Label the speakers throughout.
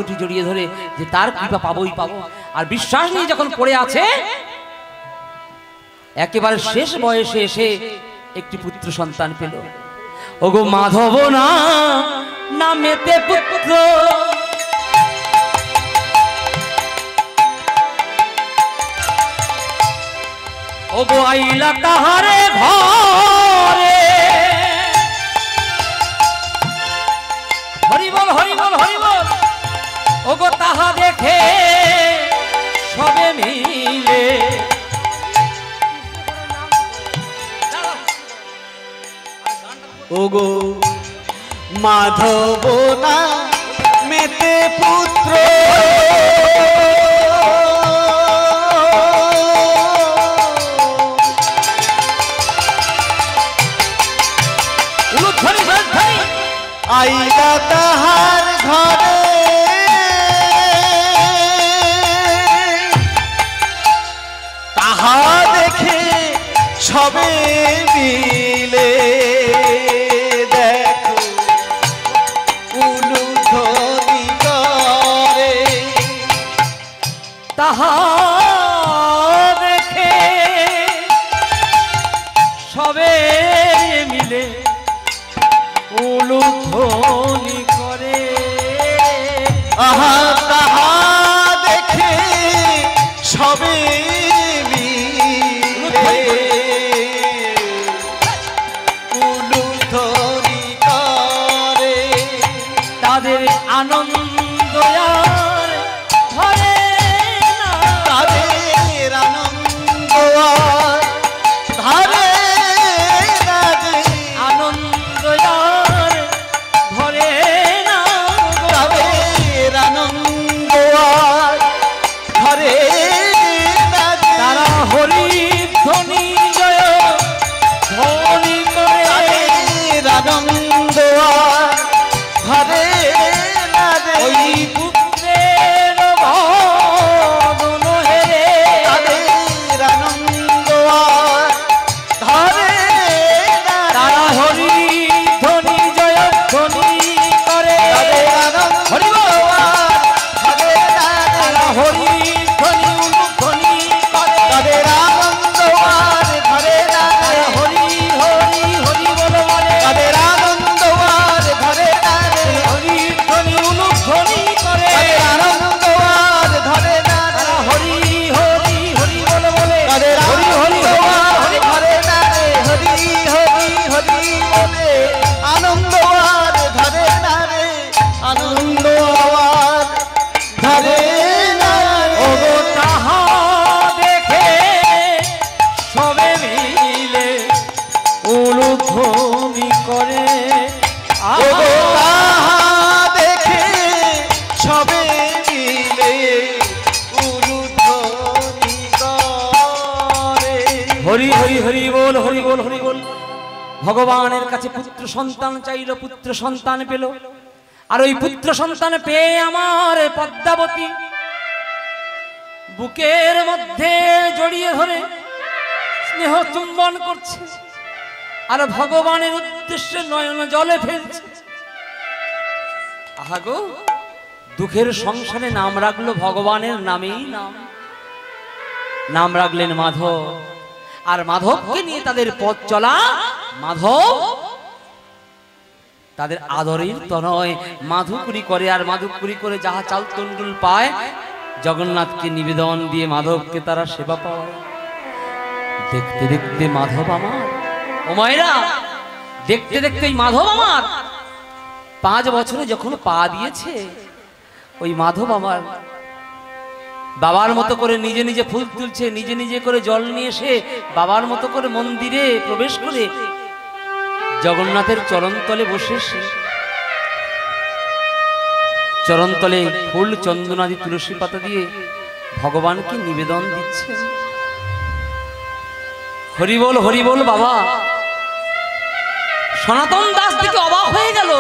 Speaker 1: দুটি জড়িয়ে ধরে যে তার কৃপা পাবোই পাবো। আর বিশ্বাস নিয়ে যখন পড়ে আছে, একেবারে শেষ বয়সে এসে একটি পুত্র সন্তান পেল। ওগো মাধব না নামেতে পুত্র, ওগো আইলা তাহারে ঘরে, হরি বল হরি বল হরি বল। ওগো তাহা দেখে সবে মিলে,
Speaker 2: ওগো মাধব না মেতে পুত্র, আইলা তাহার ঘরে, তাহা দেখে সবে মিলে, দেখো উলুধ্বনি করে,
Speaker 1: তাহা দেখে সবে মিলে উলুধ্বনি করে।
Speaker 2: আহা তাহা দেখে সবে মিলে উলুধ্বনি করে,
Speaker 1: তাদের আনন্দ আর ধরে না,
Speaker 2: তাদের আনন্দ আর ধরে না, যে
Speaker 1: আনন্দ আর ধরে না,
Speaker 2: তাদের আনন্দ আর ধরে না, যে
Speaker 1: তারা হরি ধ্বনি জয় ধ্বনি করে,
Speaker 2: তাদের আনন্দ আর ধরে না, যে
Speaker 1: ওই পুত্রের বদন হেরে,
Speaker 2: তাদের আনন্দ আর ধরে না,
Speaker 1: তারা হরি ধ্বনি জয় ধ্বনি করে,
Speaker 2: তাদের আনন্দ
Speaker 1: হরি বল।
Speaker 2: আর ধরে না,
Speaker 1: তারা হরি ধ্বনি ধ্বনি করে,
Speaker 2: তাদের আনন্দ আর ধরে না,
Speaker 1: তারা হরি হরি হরি বল বলে,
Speaker 2: তাদের আনন্দ আর ধরে না,
Speaker 1: হরি ধ্বনি ধ্বনি করে,
Speaker 2: তাদের আনন্দ আর ধরে না,
Speaker 1: তারা হরি হরি হরি বল বলে,
Speaker 2: তাদের
Speaker 1: হরি হরি
Speaker 2: আনন্দ আর
Speaker 1: হরি
Speaker 2: ধরে না, হরি হরি হরি বলে আনন্দ আর ধরে না রে, আনন্দ আর ধরে না রে।
Speaker 1: ওগো তাহা দেখে সবে মিলে উলুধ্বনি করে,
Speaker 2: ওগো তাহা দেখে সবে মিলে উলুধ্বনি করে।
Speaker 1: হরি হরি হরি বল হরি বল হরি বল। ভগবানের কাছে পুত্র সন্তান চাইল, পুত্র সন্তান পেল। আর ওই পুত্র সন্তান পেয়ে আমার পদ্মাবতী বুকের মধ্যে জড়িয়ে ধরে স্নেহ চুম্বন করছে, আর ভগবানের উদ্দেশ্যে নয়ন জলে ফেলছে। আহা গো, দুঃখের সংসারে নাম রাখলো ভগবানের নামেই, নাম রাখলেন মাধব। আর মাধবকে নিয়ে তাদের পথ চলা, মাধব তাদের আদরের তনয় মাধুকুরি করে, আর মাধুকুরি করে যাহা চাল তন্ডুল পায় জগন্নাথকে নিবেদন দিয়ে মাধবকে তারা সেবা পায়। দেখতে দেখতে মাধব আমার, ও মায়েরা, দেখতে দেখতে মাধব আমার 5 বছরে যখন পা দিয়েছে, ওই মাধব আমার বাবার মতো করে নিজে নিজে ফুল তুলছে, নিজে নিজে করে জল নিয়ে এসে বাবার মতো করে মন্দিরে প্রবেশ করে জগন্নাথের চরণতলে বসে চরণতলে ফুল চন্দনাদি তুলসী পাতা দিয়ে ভগবানকে নিবেদন দিচ্ছে। হরি বল হরি বল। বাবা সনাতন দাস থেকে অবাক হয়ে গেল,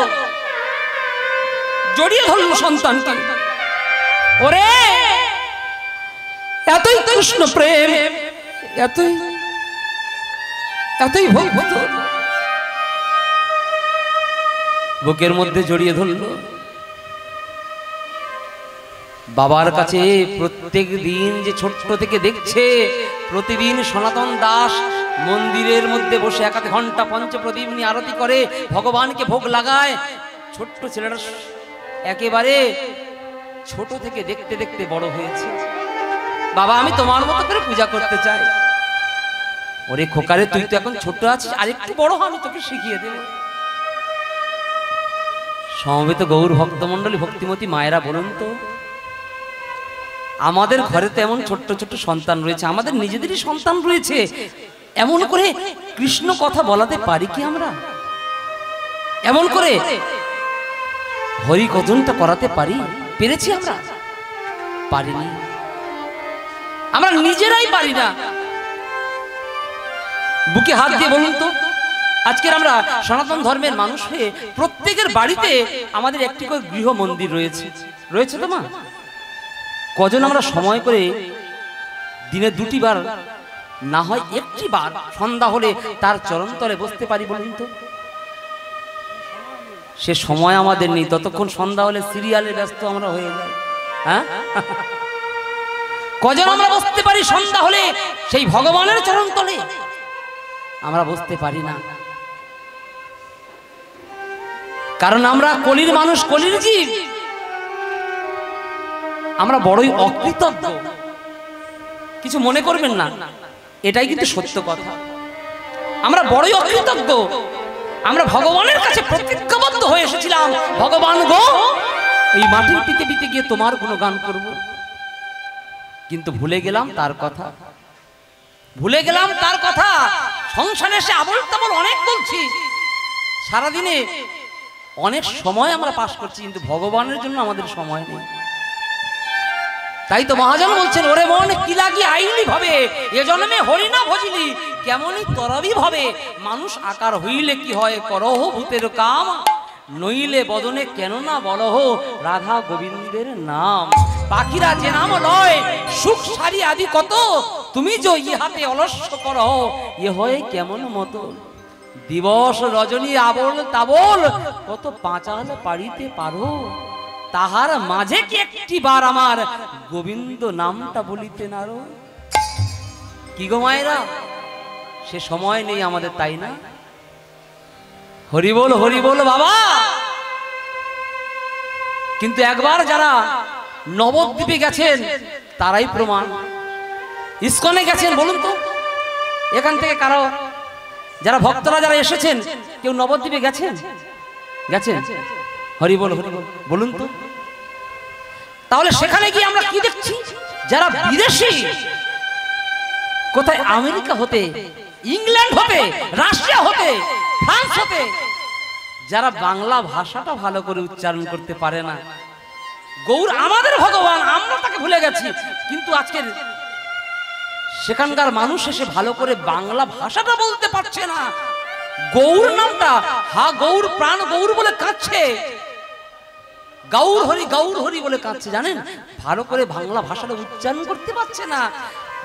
Speaker 1: জড়িয়ে ধরল সন্তানকে। ওরে এতই কৃষ্ণ প্রেম, এতই এতই ভক্ত, বুকের মধ্যে জড়িয়ে ধরল। বাবার কাছে প্রত্যেক দিন যে ছোট্ট থেকে দেখছে, প্রতিদিন সনাতন দাস মন্দিরের মধ্যে বসে 1 ঘন্টা পঞ্চপ্রদীপ নিয়ে আরতি করে, ভগবানকে ভোগ লাগায়। ছোট্ট ছেলেটা একেবারে ছোট থেকে দেখতে দেখতে বড় হয়েছে। বাবা আমি তোমার মতো করে পূজা করতে চাই। ওরে খোকারে, তুই তো এখন ছোট আছিস, আরেকটু বড় হ, আমি তোকে শিখিয়ে দেব। সমবেত গৌর ভক্তমণ্ডলী, ভক্তিমতী মায়েরা, বলুন তো আমাদের ঘরে তো এমন ছোট্ট ছোট্ট সন্তান রয়েছে, আমাদের নিজেদেরই সন্তান রয়েছে, এমন করে কৃষ্ণ কথা বলাতে পারি কি আমরা? এমন করে হরি কজনটা করাতে পেরেছি আমরা? পারিনি, আমরা নিজেরাই পারি না। বুকে হাত দিয়ে বলুন তো, আজকের আমরা সনাতন ধর্মের মানুষ হয়ে প্রত্যেকের বাড়িতে আমাদের একটি করে গৃহ মন্দির রয়েছে, রয়েছে তো মা? কজন আমরা সময় করে দিনে 2টি বার, না হয় 1টি বার সন্ধ্যা হলে তার চরণতলে বসতে পারি বলুন তো? সে সময় আমাদের নেই। ততক্ষণ সন্ধ্যা হলে সিরিয়ালে ব্যস্ত আমরা হয়ে যাই। হ্যাঁ, কজন আমরা বসতে পারি সন্ধ্যা হলে সেই ভগবানের চরণতলে? আমরা বসতে পারি না, কারণ আমরা কলির মানুষ, কলির জীব। আমরা বড়ই অকৃতজ্ঞ। কিছু মনে করবেন না, এটাই কিন্তু সত্য কথা। আমরা বড়ই অকৃতজ্ঞ। আমরা ভগবানের কাছে প্রতিজ্ঞাবদ্ধ হয়ে এসেছিলাম, ভগবান গো এই মাটির পৃথিবীতে গিয়ে তোমার গুণগান করব, কিন্তু ভুলে গেলাম তার কথা, ভুলে গেলাম তার কথা। সংসারে এসে আবল তাবল অনেক বলছি, সারাদিনে অনেক সময় আমরা পাস করছি, কিন্তু ভগবানের জন্য আমাদের সময় নেই। তাই তো মহাজন বলছেন, ওরে মন কি লাগি আইলি ভাবে, এ জন্মে হরি না ভজিলি কেমনই তরবি ভাবে। মানুষ আকার হইলে কি হয়, করহ ভূতের কাম, নইলে বদনে কেন না বলহ রাধা গোবিন্দের নাম। পাখিরা যে নাম লয় সুখ সারি আদি কত, তুমি যে ইহাতে অলস্য করহ এ হয় কেমন মতো। দিবস রজনী আবল তাবল কত পাঁচাল পাড়িতে পারো, তাহার মাঝে কি একটি বার আমার গোবিন্দ নামটা বলিতে নারো। কি গো মায়েরা, সে সময় নেই আমাদের, তাই না? হরি বল বাবা। কিন্তু একবার যারা নবদ্বীপে গেছেন তারাই প্রমাণ। ইস্কনে গেছেন, বলুন তো এখান থেকে কারো যারা ভক্তরা যারা এসেছেন কেউ নবদ্বীপে গেছেন? গেছেন? হরি বল বলুন তো। তাহলে সেখানে গিয়ে আমরা কি দেখছি? যারা বিদেশি, কোথায় আমেরিকা হতে, ইংল্যান্ড হতে, রাশিয়া হতে, ফ্রান্স হতে, যারা বাংলা ভাষাটা ভালো করে উচ্চারণ করতে পারে না। গৌর আমাদের ভগবান, আমরা তাকে ভুলে গেছি। কিন্তু আজকের সেখানকার মানুষ এসে ভালো করে বাংলা ভাষাটা বলতে পারছে না। গৌর নামটা হা গৌর প্রাণ গৌর বলে কাঁদছে, গৌর হরি বলে কাঁদছে, জানেন? ভালো করে বাংলা ভাষাটা উচ্চারণ করতে পারছে না।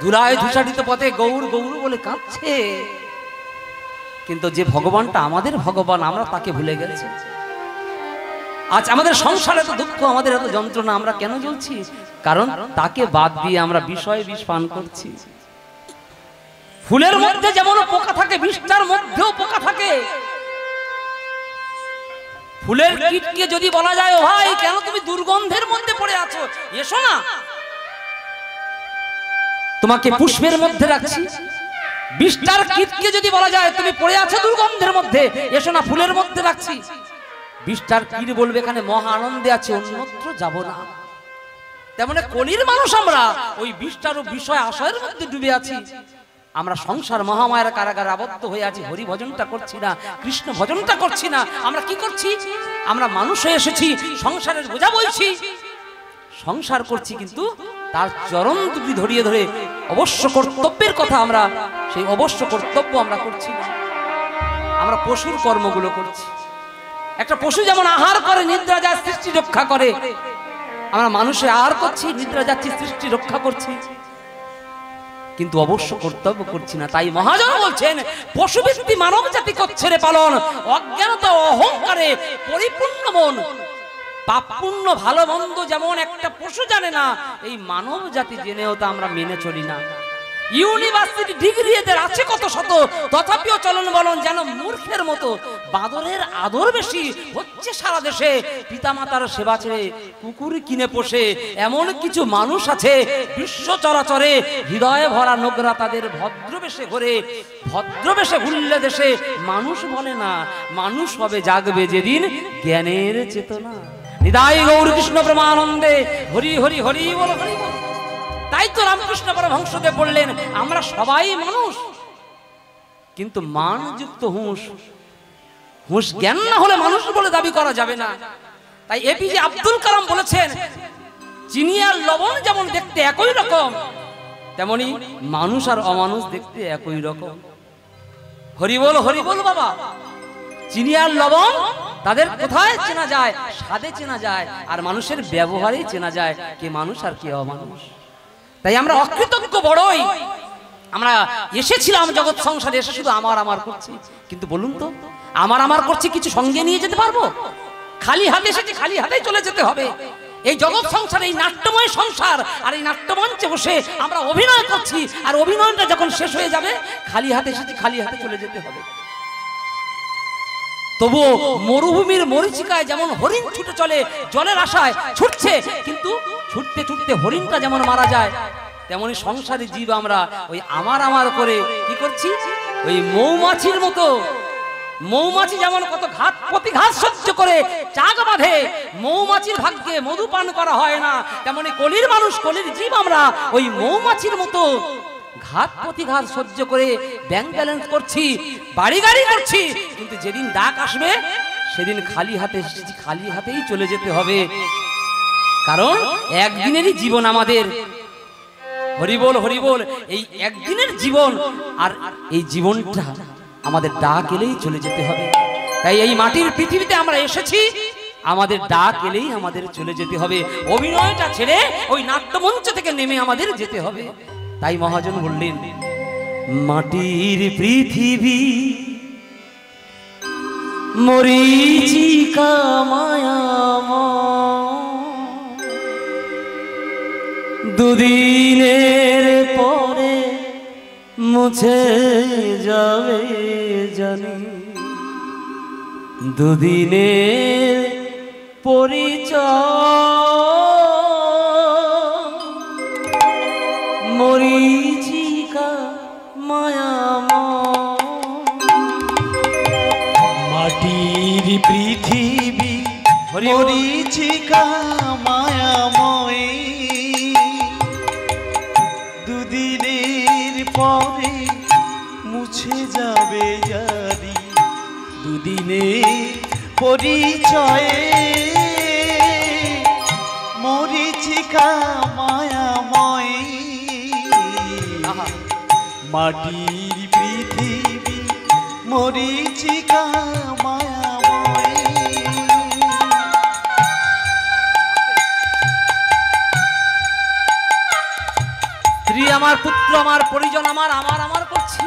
Speaker 1: ধুলায় ধূসারিত পথে গৌর গৌর বলে কাঁদছে। কিন্তু যে ভগবানটা আমাদের ভগবান, আমরা তাকে ভুলে গেছি। আজ আমাদের সংসারে এত দুঃখ, আমাদের এত যন্ত্রণা, আমরা কেন জ্বলছি? কারণ তাকে বাদ দিয়ে আমরা বিষয় বিষ পান করছি। ফুলের মধ্যে যেমন পোকা থাকে, বিষটার মধ্যেও পোকা থাকে। ফুলের কীটকে যদি বলা যায়, ও ভাই কেন তুমি দুর্গন্ধের মধ্যে পড়ে আছো, এসো না, তোমাকে পুষ্পের মধ্যে রাখছি। বিষটার কীটকে যদি বলা যায়, তুমি পড়ে আছো দুর্গন্ধের মধ্যে, এসো না, ফুলের মধ্যে রাখছি। বিষটার কীট বলবে এখানে মহা আনন্দে আছে, অন্যত্র যাব না। তেমন কলির মানুষ আমরা ওই বিষটার বিষয় আশয়ের মধ্যে ডুবে আছি। আমরা সংসার মহামায়ের কারাগারে আবদ্ধ হয়ে আছি, হরি ভজনটা করছি না, কৃষ্ণ ভজনটা করছি না। আমরা কি করছি? আমরা মানুষ হয়ে এসেছি, সংসারের বোঝা বলছি, সংসার করছি, কিন্তু তার চরণ দুটি ধরিয়ে ধরে অবশ্য কর্তব্যের কথা আমরা, সেই অবশ্য কর্তব্য আমরা করছি না। আমরা পশুর কর্মগুলো করছি। একটা পশু যেমন আহার করে, নিদ্রা যায়, সৃষ্টি রক্ষা করে, আমরা মানুষে আহার করছি, নিদ্রা যাচ্ছি, সৃষ্টি রক্ষা করছি, কিন্তু অবশ্য কর্তব্য করছি না। তাই মহাজন বলছেন, পশুবৃত্তি মানব জাতি করছে রে পালন, অজ্ঞানতা অহংকারে পরিপূর্ণ মন। পাপ পুণ্য ভালো মন্দ যেমন একটা পশু জানে না, এই মানব জাতি জেনেও তা আমরা মেনে চলি না। ইউনিভার্সিটি ডিগ্রি এদের আছে কত শত, তথাপিও চলন বলন যেন মূর্খের মতো। বাঁদরের আদর বেশি হচ্ছে সারা দেশে, পিতামাতার সেবা ছেড়ে কুকুর কিনে পোষে। এমন কিছু মানুষ আছে বিশ্ব চরাচরে, হৃদয়ে ভরা নোংরা তাদের ভদ্রবেশে ঘোরে। ভদ্রবেশে ঘুরলে দেশে মানুষ বলে না, মানুষ হবে জাগবে যেদিন জ্ঞানের চেতনা। নিতাই গৌর কৃষ্ণ প্রেমানন্দে, হরি হরি হরি বল হরি বল। তাই তো রামকৃষ্ণ পরমহংসদেব বললেন আমরা সবাই মানুষ, কিন্তু মানযুক্ত হুঁশ। হুঁশ জ্ঞান না হলে মানুষ বলে দাবি করা যাবে না। তাই এপিজে আব্দুল কালাম বলেছেন চিনি আর লবণ যেমন দেখতে একই রকম, তেমনি মানুষ আর অমানুষ দেখতে একই রকম। হরি বল বাবা। চিনি আর লবণ তাদের কোথায় চেনা যায়? স্বাদে চেনা যায়, আর মানুষের ব্যবহারেই চেনা যায় কে মানুষ আর কে অমানুষ। তাই আমরা অকৃতজ্ঞ বড়ই। আমরা এসেছিলাম জগৎ সংসারে, এসে শুধু আমার আমার করছি। কিন্তু বলুন তো, আমার করছি কিছু সঙ্গে নিয়ে যেতে পারবো? খালি হাতে এসেছি, খালি হাতেই চলে যেতে হবে। এই জগৎ সংসার, এই নাট্যময় সংসার, আর এই নাট্যমঞ্চে বসে আমরা অভিনয় করছি, আর অভিনয়টা যখন শেষ হয়ে যাবে খালি হাতে এসেছি, খালি হাতে চলে যেতে হবে। তবুও মরুভূমির মরীচিকায় যেমন হরিণ ছুটে চলে জলের আশায় ছুটছে, কিন্তু ছুটতে ছুটতে হরিণটা যেমন মারা যায়, তেমনি সংসারী জীব আমরা ওই আমার করে কি করছি? ওই মৌমাছির মতো। মৌমাছি যেমন কত ঘাত প্রতিঘাত সহ্য করে চাক বাঁধে, মৌমাছির ভাগ্যে মধু পান করা হয় না, তেমনি কলির মানুষ, কলির জীব আমরা ওই মৌমাছির মতো ঘাত প্রতিঘাত সহ্য করে ব্যাংক ব্যালেন্স করছি, বাড়ি গাড়ি করছি। কিন্তু যেদিন ডাক আসবে সেদিন খালি হাতে, খালি হাতেই চলে যেতে হবে। কারণ একদিনেরই জীবন আমাদের। হরি বল। এই একদিনের জীবন, আর এই জীবনটা আমাদের ডাক এলেই চলে যেতে হবে। তাই এই মাটির পৃথিবীতে আমরা এসেছি, আমাদের ডাক এলেই আমাদের চলে যেতে হবে। অভিনয়টা ছেড়ে ওই নাট্যমঞ্চ থেকে নেমে আমাদের যেতে হবে। তাই মহাজন বললেন মাটির পৃথিবী মরীচিকা মায়াময়, দুদিনের পরে মুছে যাবে জানি, দুদিনের পরিচয় মরীচিকা মায়াময়।
Speaker 2: মাটির পৃথিবী মরীচিকা মায়াময়, দুদিনের পরে মুছে যাবে জানি, দুদিনের পরিচয়ে মরীচিকা মায়াময়। মাটির পৃথিবী মরীচিকা মায়াময়।
Speaker 1: স্ত্রী আমার, পুত্র আমার, পরিজন আমার, আমার করছি।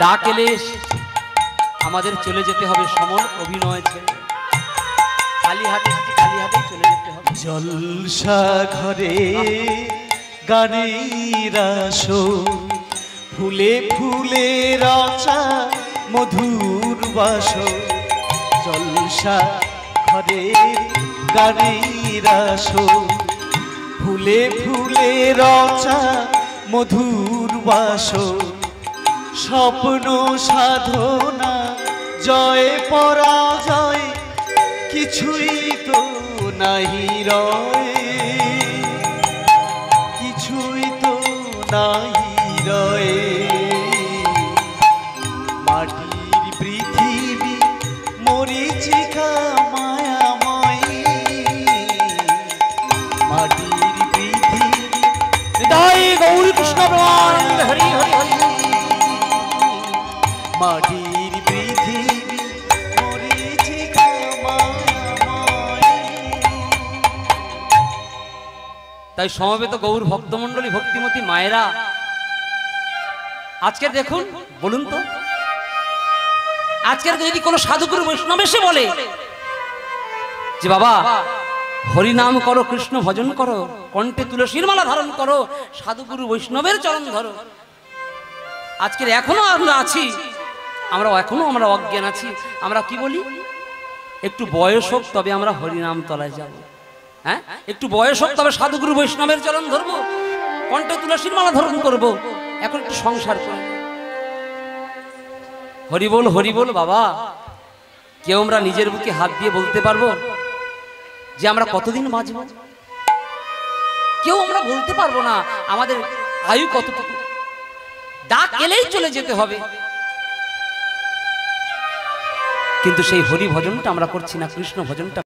Speaker 1: ডাক এলে আমাদের চলে যেতে হবে সমন অভিনয় ছেড়ে, খালি হাতে, খালি হাতেই চলে যেতে হবে।
Speaker 2: জলসা ঘরে গানের আসর, ফুলে ফুলে রচা মধুর বাসর। জলসা ঘরে গানের আসর, ফুলে ফুলে রচা মধুর বাসর। স্বপ্ন সাধনা জয় পরাজয় কিছুই তো নাহি রয়, কিছুই তো নাহি রয়। মাটির পৃথিবী মরীচিকা মায়াময়, মাটির পৃথিবী।
Speaker 1: জয় গৌর কৃষ্ণ প্রেমানন্দে, হরি হরি হরি।
Speaker 2: মাটির পৃথিবী মরীচিকা মায়াময়।
Speaker 1: তাই সমবেত গৌর ভক্তমণ্ডলী, ভক্তিমতী মায়েরা, আজকে দেখুন, বলুন তো আজকের যদি কোনো সাধুগুরু বৈষ্ণব এসে বলে যে বাবা হরি নাম করো, কৃষ্ণ ভজন করো, কণ্ঠে তুলসীর মালা ধারণ করো, সাধুগুরু বৈষ্ণবের চরণ ধরো, আজকের এখনো আমরা আছি, আমরা অজ্ঞান আছি। আমরা কি বলি, একটু বয়স হোক তবে আমরা হরিনাম তলায় যাব, হ্যাঁ, একটু বয়স হোক তবে সাধুগুরু বৈষ্ণবের চরণ ধরবো, কণ্ঠে তুলসীর মালা ধারণ করবো, এখন একটু সংসার করে হরি বল হরি বল। বাবা কেউ আমরা নিজের বুকে হাত দিয়ে বলতে পারবো যে আমরা কতদিন বাঁচব? কেউ আমরা বলতে পারবো না আমাদের আয়ু কতটুকু। ডাক এলেই চলে যেতে হবে, কিন্তু সেই হরি ভজনটা আমরা করছি না, কৃষ্ণ ভজনটা